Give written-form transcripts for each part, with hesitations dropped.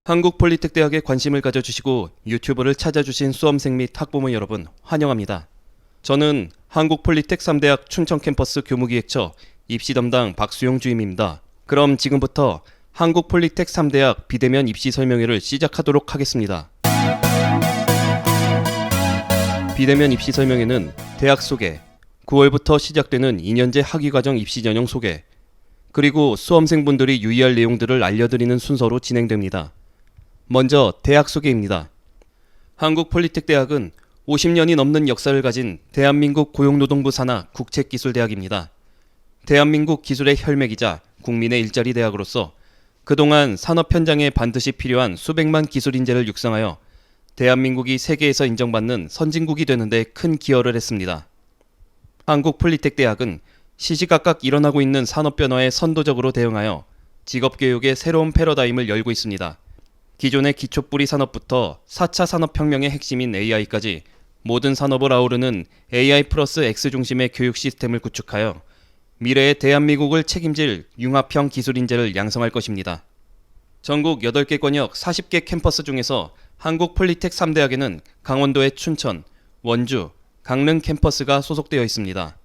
한국폴리텍대학에 관심을 가져주시고 유튜브를 찾아주신 수험생 및 학부모 여러분 환영합니다. 저는 한국폴리텍 3대학 춘천캠퍼스 교무기획처 입시 담당 박수용 주임입니다. 그럼 지금부터 한국폴리텍 3대학 비대면 입시 설명회를 시작하도록 하겠습니다. 비대면 입시 설명회는 대학 소개, 9월부터 시작되는 2년제 학위과정 입시 전형 소개, 그리고 수험생분들이 유의할 내용들을 알려드리는 순서로 진행됩니다. 먼저 대학 소개입니다. 한국폴리텍대학은 50년이 넘는 역사를 가진 대한민국 고용노동부 산하 국책기술대학입니다. 대한민국 기술의 혈맥이자 국민의 일자리 대학으로서 그동안 산업 현장에 반드시 필요한 수백만 기술 인재를 육성하여 대한민국이 세계에서 인정받는 선진국이 되는 데 큰 기여를 했습니다. 한국폴리텍대학은 시시각각 일어나고 있는 산업 변화에 선도적으로 대응하여 직업교육의 새로운 패러다임을 열고 있습니다. 기존의 기초뿌리 산업부터 4차 산업혁명의 핵심인 AI까지 모든 산업을 아우르는 AI 플러스 X 중심의 교육 시스템을 구축하여 미래의 대한민국을 책임질 융합형 기술 인재를 양성할 것입니다. 전국 8개 권역 40개 캠퍼스 중에서 한국폴리텍 3대학에는 강원도의 춘천, 원주, 강릉 캠퍼스가 소속되어 있습니다.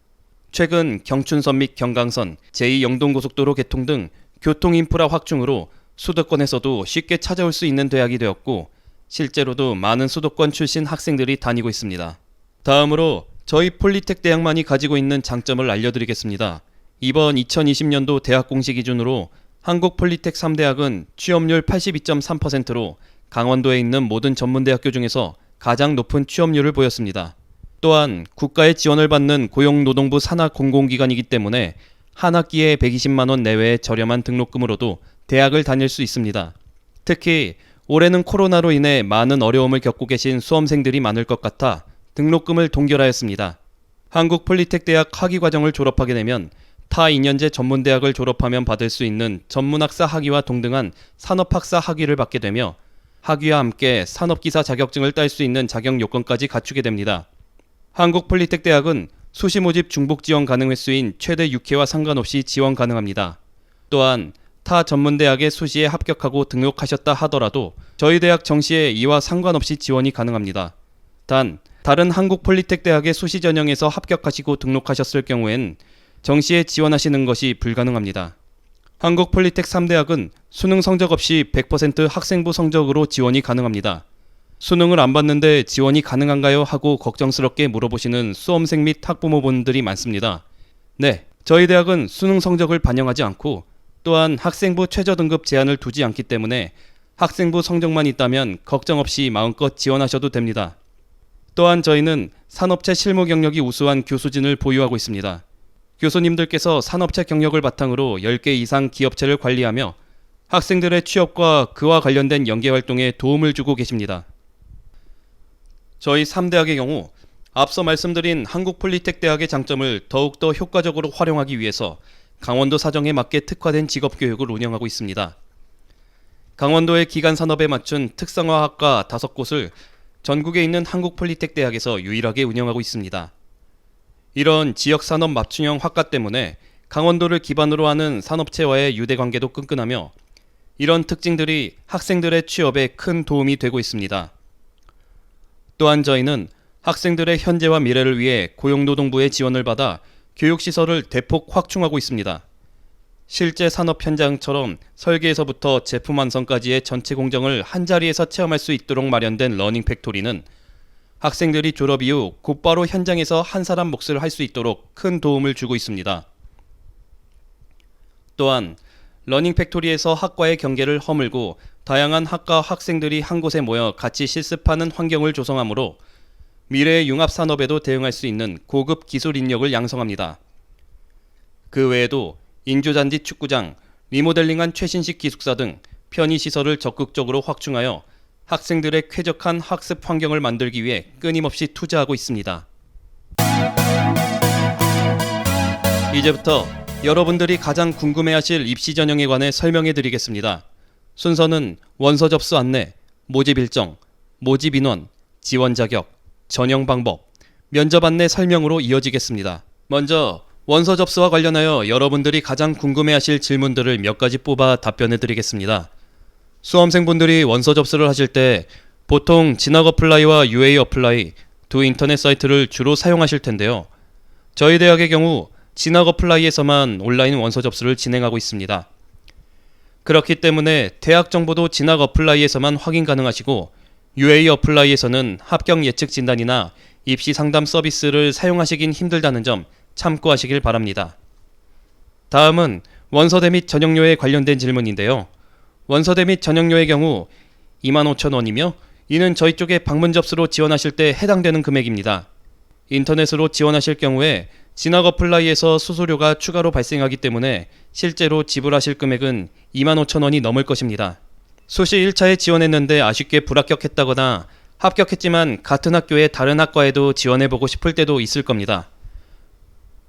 최근 경춘선 및 경강선, 제2영동고속도로 개통 등 교통인프라 확충으로 수도권에서도 쉽게 찾아올 수 있는 대학이 되었고 실제로도 많은 수도권 출신 학생들이 다니고 있습니다. 다음으로 저희 폴리텍 대학만이 가지고 있는 장점을 알려드리겠습니다. 이번 2020년도 대학 공시 기준으로 한국폴리텍 3대학은 취업률 82.3%로 강원도에 있는 모든 전문대학교 중에서 가장 높은 취업률을 보였습니다. 또한 국가의 지원을 받는 고용노동부 산하 공공기관이기 때문에 한 학기에 120만원 내외의 저렴한 등록금으로도 대학을 다닐 수 있습니다. 특히 올해는 코로나로 인해 많은 어려움을 겪고 계신 수험생들이 많을 것 같아 등록금을 동결하였습니다. 한국폴리텍대학 학위과정을 졸업하게 되면 타 2년제 전문대학을 졸업하면 받을 수 있는 전문학사 학위와 동등한 산업학사 학위를 받게 되며 학위와 함께 산업기사 자격증을 딸 수 있는 자격 요건까지 갖추게 됩니다. 한국폴리텍대학은 수시 모집 중복 지원 가능 횟수인 최대 6회와 상관없이 지원 가능합니다. 또한 타 전문대학의 수시에 합격하고 등록하셨다 하더라도 저희 대학 정시에 이와 상관없이 지원이 가능합니다. 단, 다른 한국폴리텍대학의 수시 전형에서 합격하시고 등록하셨을 경우엔 정시에 지원하시는 것이 불가능합니다. 한국폴리텍 3대학은 수능 성적 없이 100% 학생부 성적으로 지원이 가능합니다. 수능을 안 봤는데 지원이 가능한가요? 하고 걱정스럽게 물어보시는 수험생 및 학부모분들이 많습니다. 네, 저희 대학은 수능 성적을 반영하지 않고 또한 학생부 최저 등급 제한을 두지 않기 때문에 학생부 성적만 있다면 걱정 없이 마음껏 지원하셔도 됩니다. 또한 저희는 산업체 실무 경력이 우수한 교수진을 보유하고 있습니다. 교수님들께서 산업체 경력을 바탕으로 10개 이상 기업체를 관리하며 학생들의 취업과 그와 관련된 연계활동에 도움을 주고 계십니다. 저희 3대학의 경우 앞서 말씀드린 한국폴리텍대학의 장점을 더욱더 효과적으로 활용하기 위해서 강원도 사정에 맞게 특화된 직업교육을 운영하고 있습니다. 강원도의 기간산업에 맞춘 특성화학과 5곳을 전국에 있는 한국폴리텍대학에서 유일하게 운영하고 있습니다. 이런 지역산업 맞춤형 학과 때문에 강원도를 기반으로 하는 산업체와의 유대관계도 끈끈하며 이런 특징들이 학생들의 취업에 큰 도움이 되고 있습니다. 또한 저희는 학생들의 현재와 미래를 위해 고용노동부의 지원을 받아 교육시설을 대폭 확충하고 있습니다. 실제 산업 현장처럼 설계에서부터 제품 완성까지의 전체 공정을 한자리에서 체험할 수 있도록 마련된 러닝 팩토리는 학생들이 졸업 이후 곧바로 현장에서 한 사람 몫을 할 수 있도록 큰 도움을 주고 있습니다. 또한 러닝 팩토리에서 학과의 경계를 허물고 다양한 학과 학생들이 한 곳에 모여 같이 실습하는 환경을 조성하므로 미래의 융합산업에도 대응할 수 있는 고급 기술 인력을 양성합니다. 그 외에도 인조잔디 축구장, 리모델링한 최신식 기숙사 등 편의시설을 적극적으로 확충하여 학생들의 쾌적한 학습 환경을 만들기 위해 끊임없이 투자하고 있습니다. 이제부터 여러분들이 가장 궁금해하실 입시 전형에 관해 설명해 드리겠습니다. 순서는 원서 접수 안내, 모집 일정, 모집 인원, 지원 자격, 전형 방법, 면접 안내 설명으로 이어지겠습니다. 먼저 원서 접수와 관련하여 여러분들이 가장 궁금해하실 질문들을 몇 가지 뽑아 답변해 드리겠습니다. 수험생분들이 원서 접수를 하실 때 보통 진학 어플라이와 UA 어플라이 두 인터넷 사이트를 주로 사용하실 텐데요. 저희 대학의 경우 진학 어플라이에서만 온라인 원서 접수를 진행하고 있습니다. 그렇기 때문에 대학 정보도 진학 어플라이에서만 확인 가능하시고 UA 어플라이에서는 합격 예측 진단이나 입시 상담 서비스를 사용하시긴 힘들다는 점 참고하시길 바랍니다. 다음은 원서대 및 전형료에 관련된 질문인데요. 원서대 및 전형료의 경우 25,000원이며 이는 저희 쪽에 방문 접수로 지원하실 때 해당되는 금액입니다. 인터넷으로 지원하실 경우에 진학 어플라이에서 수수료가 추가로 발생하기 때문에 실제로 지불하실 금액은 25,000원이 넘을 것입니다. 수시 1차에 지원했는데 아쉽게 불합격했다거나 합격했지만 같은 학교의 다른 학과에도 지원해보고 싶을 때도 있을 겁니다.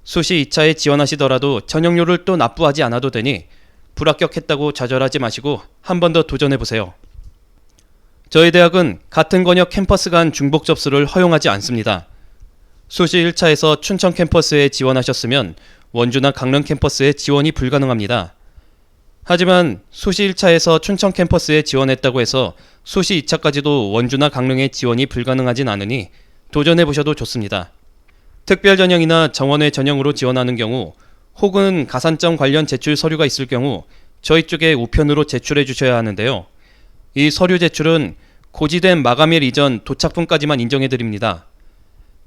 수시 2차에 지원하시더라도 전형료를 또 납부하지 않아도 되니 불합격했다고 좌절하지 마시고 한 번 더 도전해보세요. 저희 대학은 같은 권역 캠퍼스 간 중복 접수를 허용하지 않습니다. 수시 1차에서 춘천 캠퍼스에 지원하셨으면 원주나 강릉 캠퍼스에 지원이 불가능합니다. 하지만 수시 1차에서 춘천 캠퍼스에 지원했다고 해서 수시 2차까지도 원주나 강릉에 지원이 불가능하진 않으니 도전해보셔도 좋습니다. 특별 전형이나 정원외 전형으로 지원하는 경우 혹은 가산점 관련 제출 서류가 있을 경우 저희 쪽에 우편으로 제출해 주셔야 하는데요. 이 서류 제출은 고지된 마감일 이전 도착분까지만 인정해 드립니다.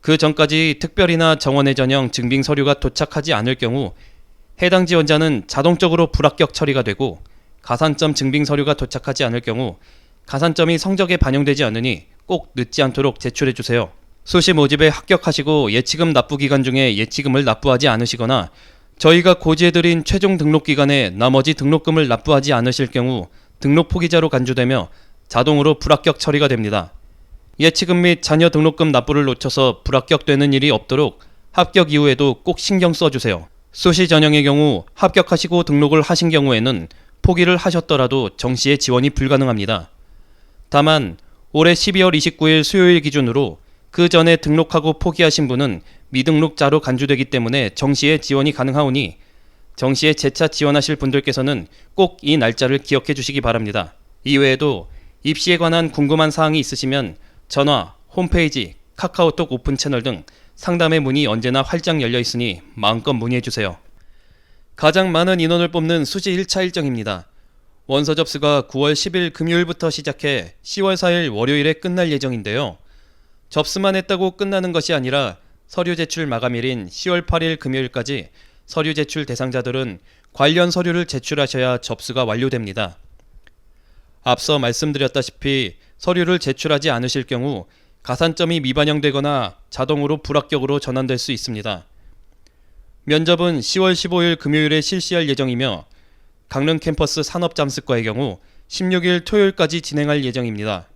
그 전까지 특별이나 정원외 전형 증빙 서류가 도착하지 않을 경우 해당 지원자는 자동적으로 불합격 처리가 되고 가산점 증빙 서류가 도착하지 않을 경우 가산점이 성적에 반영되지 않으니 꼭 늦지 않도록 제출해 주세요. 수시 모집에 합격하시고 예치금 납부 기간 중에 예치금을 납부하지 않으시거나 저희가 고지해드린 최종 등록 기간에 나머지 등록금을 납부하지 않으실 경우 등록 포기자로 간주되며 자동으로 불합격 처리가 됩니다. 예치금 및 자녀 등록금 납부를 놓쳐서 불합격되는 일이 없도록 합격 이후에도 꼭 신경 써주세요. 수시 전형의 경우 합격하시고 등록을 하신 경우에는 포기를 하셨더라도 정시에 지원이 불가능합니다. 다만 올해 12월 29일 수요일 기준으로 그 전에 등록하고 포기하신 분은 미등록자로 간주되기 때문에 정시에 지원이 가능하오니 정시에 재차 지원하실 분들께서는 꼭 이 날짜를 기억해 주시기 바랍니다. 이외에도 입시에 관한 궁금한 사항이 있으시면 전화, 홈페이지, 카카오톡 오픈 채널 등 상담의 문이 언제나 활짝 열려 있으니 마음껏 문의해 주세요. 가장 많은 인원을 뽑는 수시 1차 일정입니다. 원서 접수가 9월 10일 금요일부터 시작해 10월 4일 월요일에 끝날 예정인데요. 접수만 했다고 끝나는 것이 아니라 서류 제출 마감일인 10월 8일 금요일까지 서류 제출 대상자들은 관련 서류를 제출하셔야 접수가 완료됩니다. 앞서 말씀드렸다시피 서류를 제출하지 않으실 경우 가산점이 미반영되거나 자동으로 불합격으로 전환될 수 있습니다. 면접은 10월 15일 금요일에 실시할 예정이며 강릉 캠퍼스 산업잠스과의 경우 16일 토요일까지 진행할 예정입니다.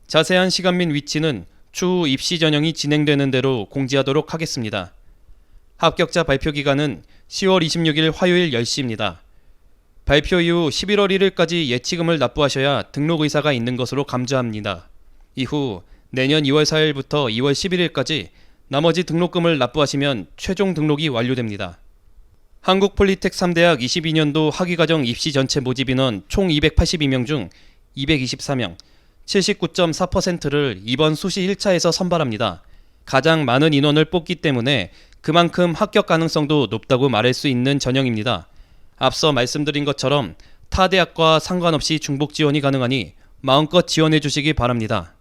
자세한 시간 및 위치는 추후 입시 전형이 진행되는 대로 공지하도록 하겠습니다. 합격자 발표 기간은 10월 26일 화요일 10시입니다. 발표 이후 11월 1일까지 예치금을 납부하셔야 등록 의사가 있는 것으로 감주합니다. 이후 내년 2월 4일부터 2월 11일까지 나머지 등록금을 납부하시면 최종 등록이 완료됩니다. 한국폴리텍 3대학 22년도 학위과정 입시 전체 모집 인원 총 282명 중 224명, 79.4%를 이번 수시 1차에서 선발합니다. 가장 많은 인원을 뽑기 때문에 그만큼 합격 가능성도 높다고 말할 수 있는 전형입니다. 앞서 말씀드린 것처럼 타 대학과 상관없이 중복 지원이 가능하니 마음껏 지원해 주시기 바랍니다.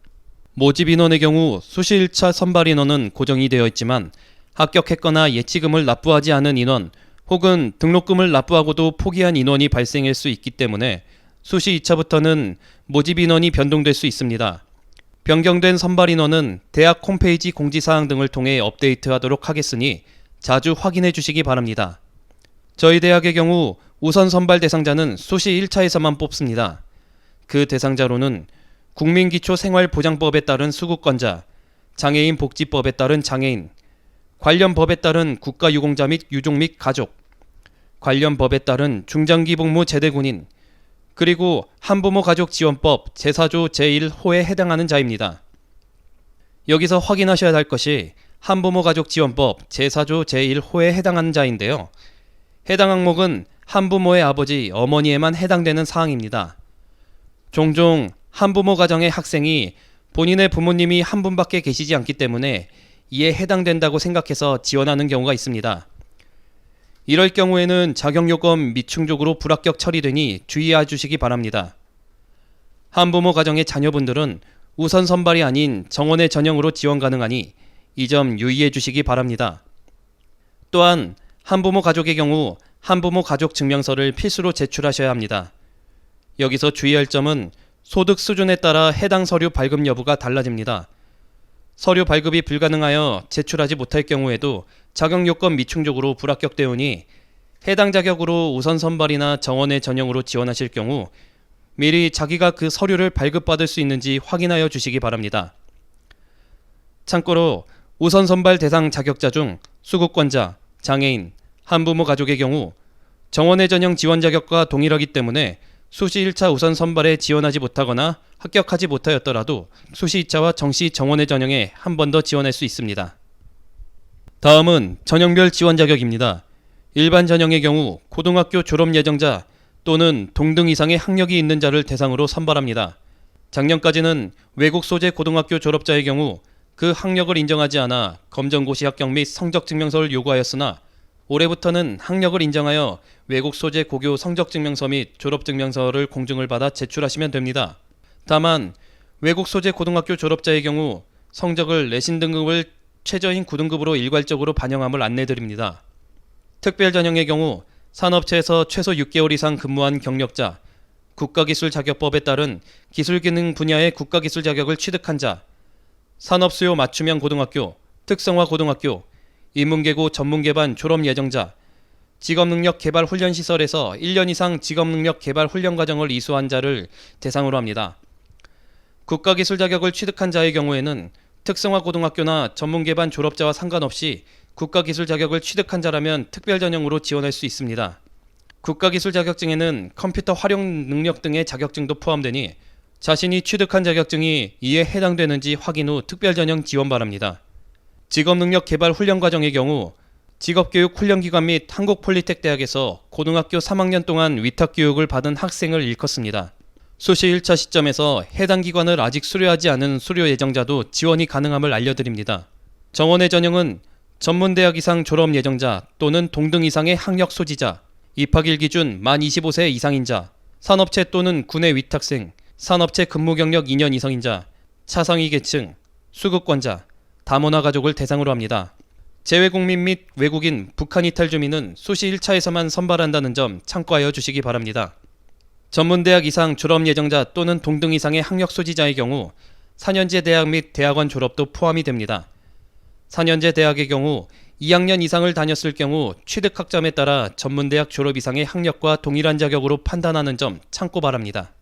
모집 인원의 경우 수시 1차 선발 인원은 고정이 되어 있지만 합격했거나 예치금을 납부하지 않은 인원 혹은 등록금을 납부하고도 포기한 인원이 발생할 수 있기 때문에 수시 2차부터는 모집 인원이 변동될 수 있습니다. 변경된 선발 인원은 대학 홈페이지 공지사항 등을 통해 업데이트하도록 하겠으니 자주 확인해 주시기 바랍니다. 저희 대학의 경우 우선 선발 대상자는 수시 1차에서만 뽑습니다. 그 대상자로는 국민기초생활보장법에 따른 수급권자, 장애인 복지법에 따른 장애인, 관련 법에 따른 국가유공자 및 유족 및 가족, 관련 법에 따른 중장기 복무 제대군인, 그리고 한부모 가족 지원법 제4조 제1호에 해당하는 자입니다. 여기서 확인하셔야 할 것이 한부모 가족 지원법 제4조 제1호에 해당하는 자인데요. 해당 항목은 한부모의 아버지, 어머니에만 해당되는 사항입니다. 종종 한부모 가정의 학생이 본인의 부모님이 한 분밖에 계시지 않기 때문에 이에 해당된다고 생각해서 지원하는 경우가 있습니다. 이럴 경우에는 자격요건 미충족으로 불합격 처리되니 주의해 주시기 바랍니다. 한부모 가정의 자녀분들은 우선 선발이 아닌 정원의 전형으로 지원 가능하니 이 점 유의해 주시기 바랍니다. 또한 한부모 가족의 경우 한부모 가족 증명서를 필수로 제출하셔야 합니다. 여기서 주의할 점은 소득 수준에 따라 해당 서류 발급 여부가 달라집니다. 서류 발급이 불가능하여 제출하지 못할 경우에도 자격요건 미충족으로 불합격되오니 해당 자격으로 우선 선발이나 정원의 전형으로 지원하실 경우 미리 자기가 그 서류를 발급받을 수 있는지 확인하여 주시기 바랍니다. 참고로 우선 선발 대상 자격자 중 수급권자, 장애인, 한부모 가족의 경우 정원의 전형 지원 자격과 동일하기 때문에 수시 1차 우선 선발에 지원하지 못하거나 합격하지 못하였더라도 수시 2차와 정시 정원의 전형에 한 번 더 지원할 수 있습니다. 다음은 전형별 지원 자격입니다. 일반 전형의 경우 고등학교 졸업 예정자 또는 동등 이상의 학력이 있는 자를 대상으로 선발합니다. 작년까지는 외국 소재 고등학교 졸업자의 경우 그 학력을 인정하지 않아 검정고시 합격 및 성적증명서를 요구하였으나 올해부터는 학력을 인정하여 외국 소재 고교 성적증명서 및 졸업증명서를 공증을 받아 제출하시면 됩니다. 다만 외국 소재 고등학교 졸업자의 경우 성적을 내신 등급을 최저인 9등급으로 일괄적으로 반영함을 안내드립니다. 특별 전형의 경우 산업체에서 최소 6개월 이상 근무한 경력자, 국가기술 자격법에 따른 기술기능 분야의 국가기술 자격을 취득한 자, 산업수요 맞춤형 고등학교, 특성화 고등학교, 인문계고 전문계반 졸업 예정자, 직업능력 개발 훈련시설에서 1년 이상 직업능력 개발 훈련 과정을 이수한 자를 대상으로 합니다. 국가기술 자격을 취득한 자의 경우에는 특성화 고등학교나 전문계반 졸업자와 상관없이 국가기술 자격을 취득한 자라면 특별 전형으로 지원할 수 있습니다. 국가기술 자격증에는 컴퓨터 활용 능력 등의 자격증도 포함되니 자신이 취득한 자격증이 이에 해당되는지 확인 후 특별 전형 지원 바랍니다. 직업능력 개발 훈련 과정의 경우 직업교육 훈련기관 및 한국폴리텍대학에서 고등학교 3학년 동안 위탁교육을 받은 학생을 일컫습니다. 수시 1차 시점에서 해당 기관을 아직 수료하지 않은 수료 예정자도 지원이 가능함을 알려드립니다. 정원의 전형은 전문대학 이상 졸업 예정자 또는 동등 이상의 학력 소지자, 입학일 기준 만 25세 이상인 자, 산업체 또는 군의 위탁생, 산업체 근무 경력 2년 이상인 자, 차상위 계층, 수급권자, 다문화 가족을 대상으로 합니다. 재외국민 및 외국인, 북한 이탈 주민은 수시 1차에서만 선발한다는 점 참고하여 주시기 바랍니다. 전문대학 이상 졸업 예정자 또는 동등 이상의 학력 소지자의 경우 4년제 대학 및 대학원 졸업도 포함이 됩니다. 4년제 대학의 경우 2학년 이상을 다녔을 경우 취득학점에 따라 전문대학 졸업 이상의 학력과 동일한 자격으로 판단하는 점 참고 바랍니다.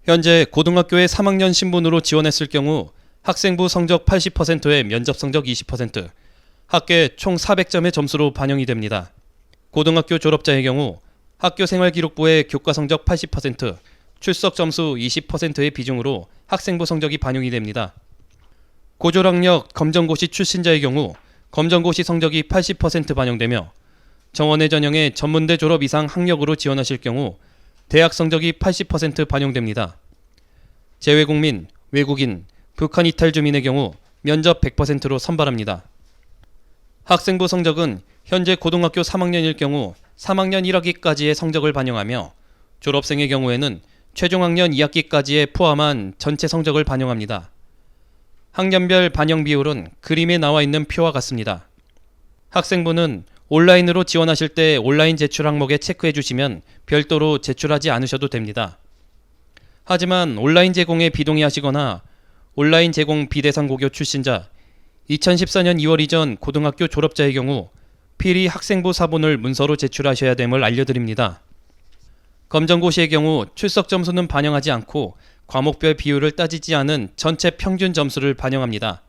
현재 고등학교에 3학년 신분으로 지원했을 경우 학생부 성적 80%에 면접 성적 20%, 학계 총 400점의 점수로 반영이 됩니다. 고등학교 졸업자의 경우 학교생활기록부의 교과 성적 80%, 출석 점수 20%의 비중으로 학생부 성적이 반영이 됩니다. 고졸학력 검정고시 출신자의 경우 검정고시 성적이 80% 반영되며 정원의 전형에 전문대 졸업 이상 학력으로 지원하실 경우 대학 성적이 80% 반영됩니다. 재외국민, 외국인, 북한 이탈 주민의 경우 면접 100%로 선발합니다. 학생부 성적은 현재 고등학교 3학년일 경우 3학년 1학기까지의 성적을 반영하며 졸업생의 경우에는 최종학년 2학기까지에 포함한 전체 성적을 반영합니다. 학년별 반영 비율은 그림에 나와 있는 표와 같습니다. 학생부는 온라인으로 지원하실 때 온라인 제출 항목에 체크해 주시면 별도로 제출하지 않으셔도 됩니다. 하지만 온라인 제공에 비동의하시거나 온라인 제공 비대상 고교 출신자, 2014년 2월 이전 고등학교 졸업자의 경우 필히 학생부 사본을 문서로 제출하셔야 됨을 알려드립니다. 검정고시의 경우 출석 점수는 반영하지 않고 과목별 비율을 따지지 않은 전체 평균 점수를 반영합니다.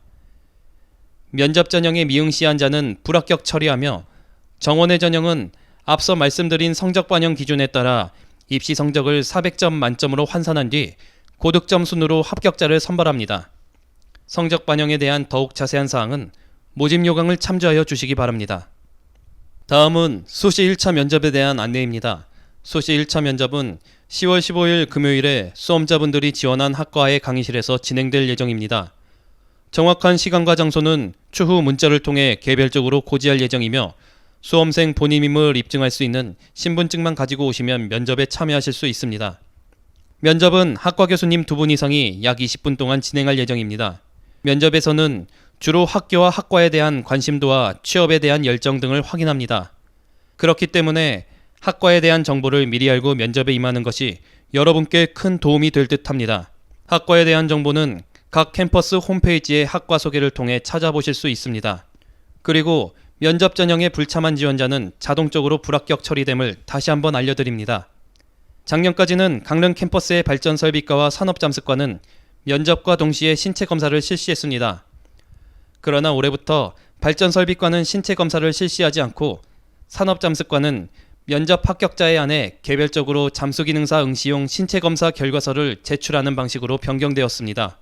면접 전형에 미응시한 자는 불합격 처리하며 정원의 전형은 앞서 말씀드린 성적 반영 기준에 따라 입시 성적을 400점 만점으로 환산한 뒤 고득점 순으로 합격자를 선발합니다. 성적 반영에 대한 더욱 자세한 사항은 모집 요강을 참조하여 주시기 바랍니다. 다음은 수시 1차 면접에 대한 안내입니다. 소시 1차 면접은 10월 15일 금요일에 수험자분들이 지원한 학과의 강의실에서 진행될 예정입니다. 정확한 시간과 장소는 추후 문자를 통해 개별적으로 고지할 예정이며 수험생 본인임을 입증할 수 있는 신분증만 가지고 오시면 면접에 참여하실 수 있습니다. 면접은 학과 교수님 2분 이상이 약 20분 동안 진행할 예정입니다. 면접에서는 주로 학교와 학과에 대한 관심도와 취업에 대한 열정 등을 확인합니다. 그렇기 때문에 학과에 대한 정보를 미리 알고 면접에 임하는 것이 여러분께 큰 도움이 될 듯합니다. 학과에 대한 정보는 각 캠퍼스 홈페이지의 학과 소개를 통해 찾아보실 수 있습니다. 그리고 면접 전형에 불참한 지원자는 자동적으로 불합격 처리됨을 다시 한번 알려드립니다. 작년까지는 강릉 캠퍼스의 발전설비과와 산업잠수과는 면접과 동시에 신체검사를 실시했습니다. 그러나 올해부터 발전설비과는 신체검사를 실시하지 않고 산업잠수과는 면접 합격자에 한해 개별적으로 잠수기능사 응시용 신체검사 결과서를 제출하는 방식으로 변경되었습니다.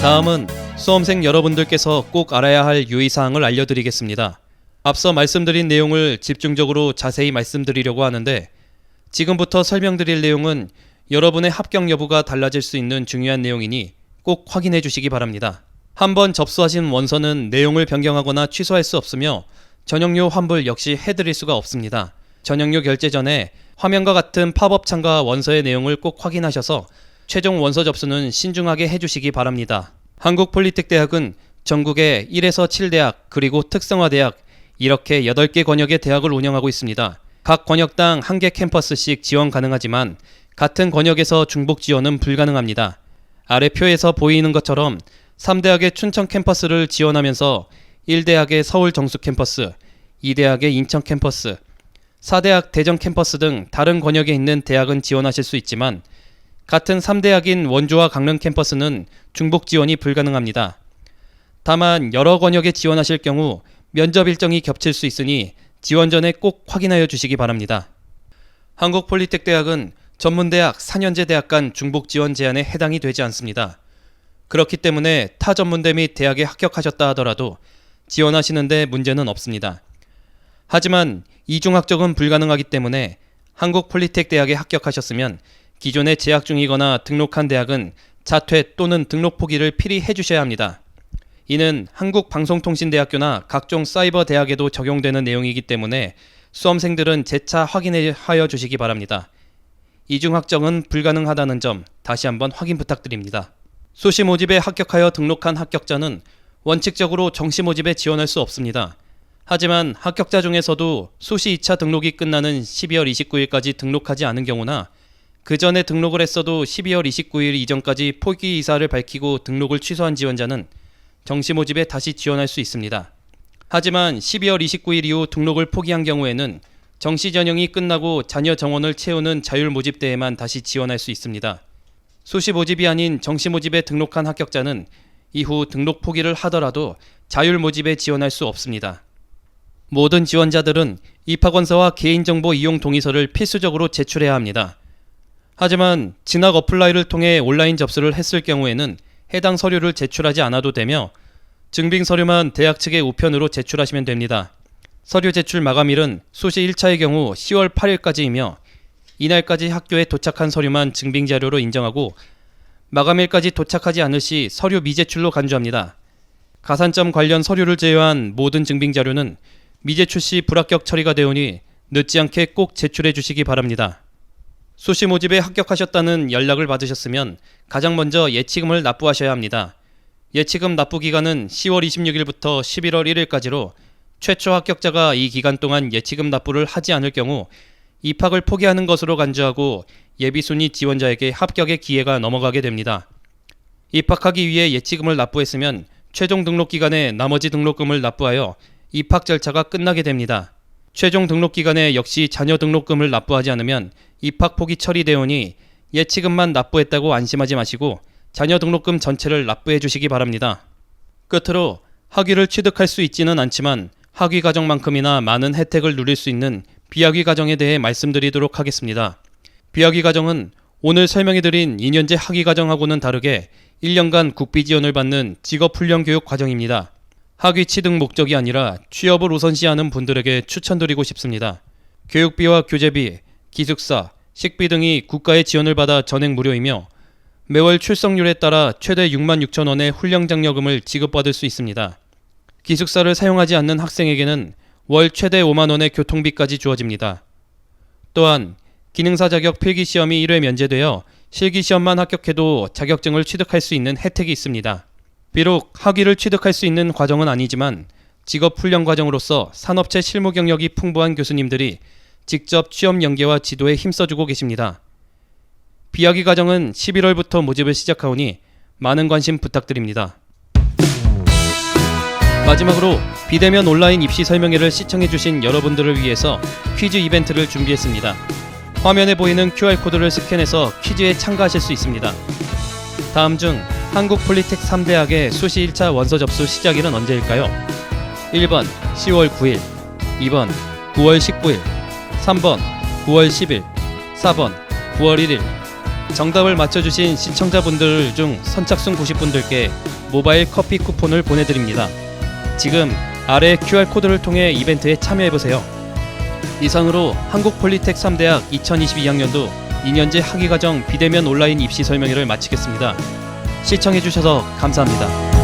다음은 수험생 여러분들께서 꼭 알아야 할 유의사항을 알려드리겠습니다. 앞서 말씀드린 내용을 집중적으로 자세히 말씀드리려고 하는데 지금부터 설명드릴 내용은 여러분의 합격 여부가 달라질 수 있는 중요한 내용이니 꼭 확인해 주시기 바랍니다. 한번 접수하신 원서는 내용을 변경하거나 취소할 수 없으며 전형료 환불 역시 해드릴 수가 없습니다. 전형료 결제 전에 화면과 같은 팝업 창과 원서의 내용을 꼭 확인하셔서 최종 원서 접수는 신중하게 해주시기 바랍니다. 한국폴리텍대학은 전국에 1에서 7대학 그리고 특성화대학 이렇게 8개 권역의 대학을 운영하고 있습니다. 각 권역당 1개 캠퍼스씩 지원 가능하지만 같은 권역에서 중복 지원은 불가능합니다. 아래 표에서 보이는 것처럼 3대학의 춘천 캠퍼스를 지원하면서 1대학의 서울 정수 캠퍼스, 2대학의 인천 캠퍼스, 4대학 대전 캠퍼스 등 다른 권역에 있는 대학은 지원하실 수 있지만 같은 3대학인 원주와 강릉 캠퍼스는 중복 지원이 불가능합니다. 다만 여러 권역에 지원하실 경우 면접 일정이 겹칠 수 있으니 지원 전에 꼭 확인하여 주시기 바랍니다. 한국폴리텍대학은 전문대학 4년제 대학 간 중복 지원 제한에 해당이 되지 않습니다. 그렇기 때문에 타 전문대 및 대학에 합격하셨다 하더라도 지원하시는데 문제는 없습니다. 하지만 이중 합격은 불가능하기 때문에 한국폴리텍대학에 합격하셨으면 기존에 재학 중이거나 등록한 대학은 자퇴 또는 등록 포기를 필히 해주셔야 합니다. 이는 한국방송통신대학교나 각종 사이버 대학에도 적용되는 내용이기 때문에 수험생들은 재차 확인하여 주시기 바랍니다. 이중 합격은 불가능하다는 점 다시 한번 확인 부탁드립니다. 수시 모집에 합격하여 등록한 합격자는 원칙적으로 정시 모집에 지원할 수 없습니다. 하지만 합격자 중에서도 수시 2차 등록이 끝나는 12월 29일까지 등록하지 않은 경우나 그 전에 등록을 했어도 12월 29일 이전까지 포기 의사를 밝히고 등록을 취소한 지원자는 정시 모집에 다시 지원할 수 있습니다. 하지만 12월 29일 이후 등록을 포기한 경우에는 정시 전형이 끝나고 자녀 정원을 채우는 자율 모집대에만 다시 지원할 수 있습니다. 수시 모집이 아닌 정시 모집에 등록한 합격자는 이후 등록 포기를 하더라도 자율 모집에 지원할 수 없습니다. 모든 지원자들은 입학원서와 개인정보 이용 동의서를 필수적으로 제출해야 합니다. 하지만 진학 어플라이를 통해 온라인 접수를 했을 경우에는 해당 서류를 제출하지 않아도 되며 증빙 서류만 대학 측의 우편으로 제출하시면 됩니다. 서류 제출 마감일은 수시 1차의 경우 10월 8일까지이며 이날까지 학교에 도착한 서류만 증빙 자료로 인정하고 마감일까지 도착하지 않을 시 서류 미제출로 간주합니다. 가산점 관련 서류를 제외한 모든 증빙 자료는 미제출 시 불합격 처리가 되오니 늦지 않게 꼭 제출해 주시기 바랍니다. 수시 모집에 합격하셨다는 연락을 받으셨으면 가장 먼저 예치금을 납부하셔야 합니다. 예치금 납부 기간은 10월 26일부터 11월 1일까지로 최초 합격자가 이 기간 동안 예치금 납부를 하지 않을 경우 입학을 포기하는 것으로 간주하고 예비순위 지원자에게 합격의 기회가 넘어가게 됩니다. 입학하기 위해 예치금을 납부했으면 최종 등록 기간에 나머지 등록금을 납부하여 입학 절차가 끝나게 됩니다. 최종 등록 기간에 역시 자녀 등록금을 납부하지 않으면 입학 포기 처리되오니 예치금만 납부했다고 안심하지 마시고 자녀 등록금 전체를 납부해 주시기 바랍니다. 끝으로 학위를 취득할 수 있지는 않지만 학위 과정만큼이나 많은 혜택을 누릴 수 있는 비학위 과정에 대해 말씀드리도록 하겠습니다. 비학위 과정은 오늘 설명해드린 2년제 학위 과정하고는 다르게 1년간 국비 지원을 받는 직업훈련 교육 과정입니다. 학위 취득 목적이 아니라 취업을 우선시하는 분들에게 추천드리고 싶습니다. 교육비와 교재비, 기숙사, 식비 등이 국가의 지원을 받아 전액 무료이며 매월 출석률에 따라 최대 66,000원의 훈련장려금을 지급받을 수 있습니다. 기숙사를 사용하지 않는 학생에게는 월 최대 5만원의 교통비까지 주어집니다. 또한 기능사 자격 필기시험이 1회 면제되어 실기시험만 합격해도 자격증을 취득할 수 있는 혜택이 있습니다. 비록 학위를 취득할 수 있는 과정은 아니지만 직업훈련 과정으로서 산업체 실무 경력이 풍부한 교수님들이 직접 취업 연계와 지도에 힘써주고 계십니다. 비학위 과정은 11월부터 모집을 시작하오니 많은 관심 부탁드립니다. 마지막으로 비대면 온라인 입시 설명회를 시청해주신 여러분들을 위해서 퀴즈 이벤트를 준비했습니다. 화면에 보이는 QR코드를 스캔해서 퀴즈에 참가하실 수 있습니다. 다음 중 한국폴리텍 3대학의 수시 1차 원서 접수 시작일은 언제일까요? 1번 10월 9일, 2번 9월 19일, 3번 9월 10일, 4번 9월 1일. 정답을 맞춰주신 시청자분들 중 선착순 90분들께 모바일 커피 쿠폰을 보내드립니다. 지금 아래 QR코드를 통해 이벤트에 참여해보세요. 이상으로 한국폴리텍 3대학 2022학년도 2년제 학위과정 비대면 온라인 입시 설명회를 마치겠습니다. 시청해주셔서 감사합니다.